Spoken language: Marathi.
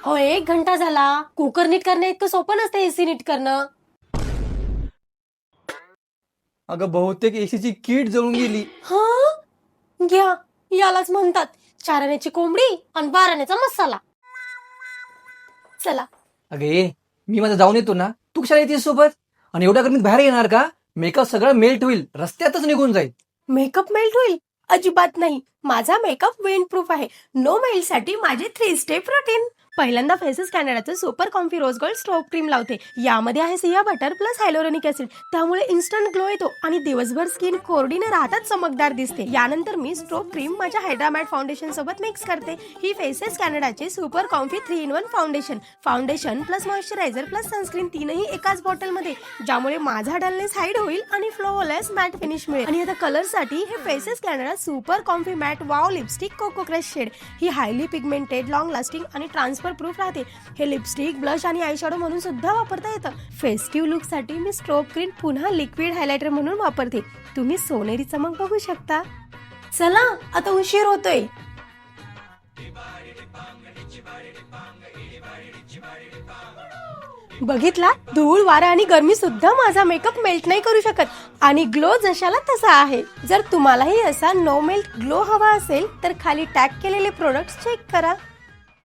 हो, 1 घंटा झाला. कुकर नीट करणं इतकं सोपं नसतं एसी नीट करणं. अगं बहुतेक एसीची कीट जळून गेली. हा, घ्या, यालाच म्हणतात 4 आण्याची कोंबडी आणि 12 आण्याचा मसाला. चला. अगं ये, मी माझा जाऊन येतो ना, तू कशाला येतेस सोबत? आणि एवढ्या गरमीत बाहेर येणार का? मेकअप सगळं मेल्ट होईल, रस्त्यातच निघून जाईल. मेकअप मेल्ट होईल? अजिबात नाही. माझा मेकअप विंड प्रूफ आहे. नो मेल्ट साठी माझे 3 स्टेप रुटीन. पहिल्यांदा फेसेस कॅनडाचं super comfy rose gold strobe cream लावते. यामध्ये आहे shea butter plus hyaluronic acid, त्यामुळे इन्स्टंट ग्लो येतो आणि दिवसभर स्किन कोरडी न राहतात चमकदार दिसते. यानंतर मी स्ट्रोब क्रीम माझ्या हायड्रा मॅट फाउंडेशन सोबत मिक्स करते. ही फेसेस कॅनडाचे super comfy 3-in-1 foundation plus moisturiser plus sunscreen तीनही एकाच बॉटल मध्ये, ज्यामुळे माझा डलनेस हाईड होईल आणि फ्लॉलेस मॅट फिनिश मिळेल. आणि आता कलर साठी हे Faces Canada super comfy matte wow lipstick coco crush shade. ही हायली पिगमेंटेड, लॉंग लास्टिंग आणि ट्रान्सफर प्रूफ राहते. हे लिपस्टिक, ब्लश आणि आयशॅडो म्हणून सुद्धा वापरता येतं. फेस्टिव्ह लुक साठी मी स्ट्रोब क्रीम पुन्हा लिक्विड हायलायटर म्हणून वापरते. तुम्ही सोनेरी चमक बघू शकता. चला, आता उशीर होतोय. बघितला, धूळ, वारा आणि गरमी सुद्धा माझा मेकअप मेल्ट नाही करू शकत आणि ग्लो जशाला तसा आहे. जर तुम्हालाही असा नो मेल्ट ग्लो हवा असेल तर खाली टॅग केलेले प्रोडक्ट्स चेक करा.